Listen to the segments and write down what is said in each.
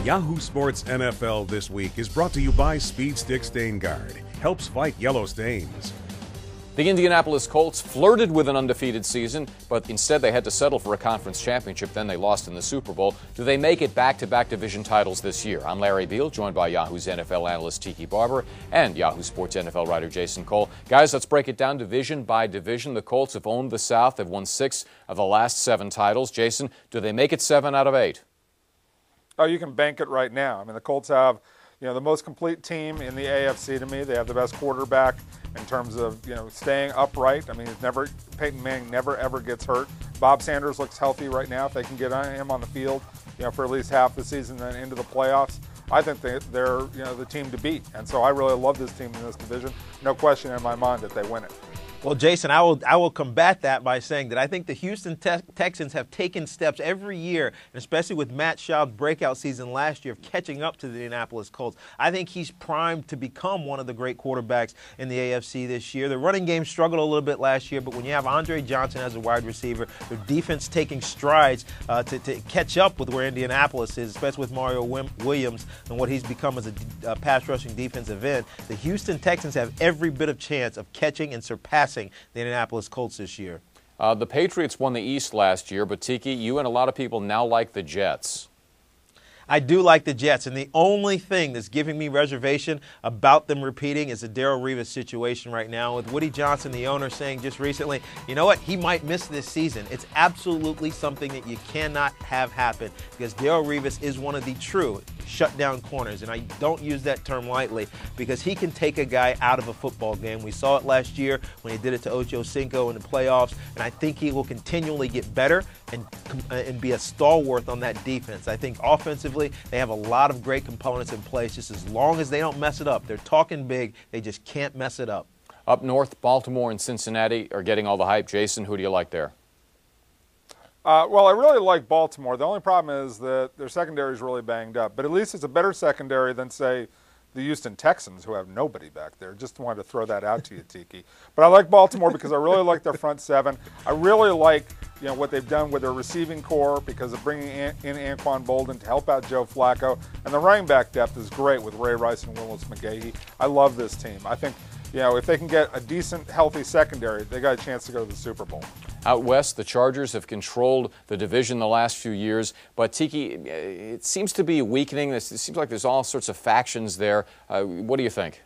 Yahoo Sports NFL This Week is brought to you by Speed Stick Stain Guard. Helps fight yellow stains. The Indianapolis Colts flirted with an undefeated season, but instead they had to settle for a conference championship. Then they lost in the Super Bowl. Do they make it back-to-back division titles this year? I'm Larry Beal, joined by Yahoo's NFL analyst Tiki Barber and Yahoo Sports NFL writer Jason Cole. Guys, let's break it down division by division. The Colts have owned the South. They've won 6 of the last 7 titles. Jason, do they make it 7 out of 8? Oh, you can bank it right now. I mean, the Colts have, the most complete team in the AFC to me. They have the best quarterback in terms of, staying upright. I mean, Peyton Manning never, ever gets hurt. Bob Sanders looks healthy right now. If they can get him on the field, for at least half the season and into the playoffs, I think they're, the team to beat. And so I really love this team in this division. No question in my mind that they win it. Well, Jason, I will combat that by saying that I think the Houston Texans have taken steps every year, and especially with Matt Schaub's breakout season last year of catching up to the Indianapolis Colts. I think he's primed to become one of the great quarterbacks in the AFC this year. The running game struggled a little bit last year, but when you have Andre Johnson as a wide receiver, their defense taking strides to catch up with where Indianapolis is, especially with Mario Williams and what he's become as a pass-rushing defensive end, the Houston Texans have every bit of chance of catching and surpassing the Indianapolis Colts this year. The Patriots won the East last year, but Tiki, you and a lot of people now like the Jets. I do like the Jets, and the only thing that's giving me reservation about them repeating is the Darrelle Revis situation right now, with Woody Johnson, the owner, saying just recently, you know what, he might miss this season. It's absolutely something that you cannot have happen, because Darrelle Revis is one of the true shutdown corners, and I don't use that term lightly, because he can take a guy out of a football game. We saw it last year when he did it to Ocho Cinco in the playoffs, and I think he will continually get better and be a stalwart on that defense. I think offensively, they have a lot of great components in place, just as long as they don't mess it up. They're talking big, they just can't mess it up. Up north, Baltimore and Cincinnati are getting all the hype. Jason, who do you like there? Well, I really like Baltimore. The only problem is that their secondary is really banged up. But at least it's a better secondary than, say, the Houston Texans, who have nobody back there. Just wanted to throw that out to you, Tiki. But I like Baltimore because I really like their front seven. I really like what they've done with their receiving core because of bringing in Anquan Bolden to help out Joe Flacco. And the running back depth is great with Ray Rice and Willis McGahee. I love this team. I think if they can get a decent, healthy secondary, they got a chance to go to the Super Bowl. Out west, the Chargers have controlled the division the last few years, but Tiki, it seems to be weakening. It seems like there's all sorts of factions there. What do you think?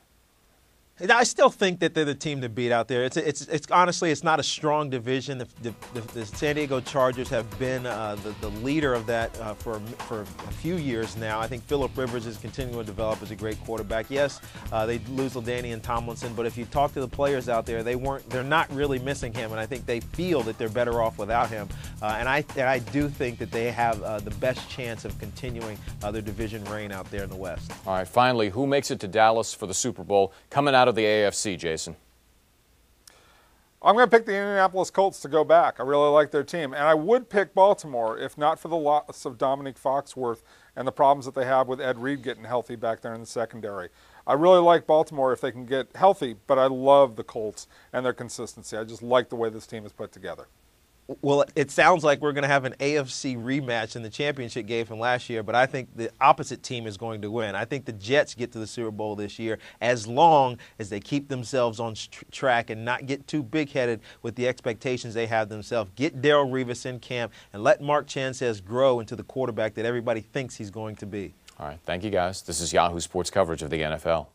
I still think that they're the team to beat out there. It's honestly, it's not a strong division. The San Diego Chargers have been the leader of that for a few years now. I think Phillip Rivers is continuing to develop as a great quarterback. Yes, they lose LaDainian Tomlinson, but if you talk to the players out there, they're not really missing him, and I think they feel that they're better off without him. And I do think that they have the best chance of continuing their division reign out there in the West. All right, finally, who makes it to Dallas for the Super Bowl coming out of the AFC, Jason? I'm going to pick the Indianapolis Colts to go back. I really like their team. And I would pick Baltimore if not for the loss of Dominique Foxworth and the problems that they have with Ed Reed getting healthy back there in the secondary. I really like Baltimore if they can get healthy, but I love the Colts and their consistency. I just like the way this team is put together. Well, it sounds like we're going to have an AFC rematch in the championship game from last year, but I think the opposite team is going to win. I think the Jets get to the Super Bowl this year as long as they keep themselves on track and not get too big-headed with the expectations they have themselves. Get Darrelle Revis in camp and let Mark Sanchez grow into the quarterback that everybody thinks he's going to be. All right, thank you guys. This is Yahoo Sports coverage of the NFL.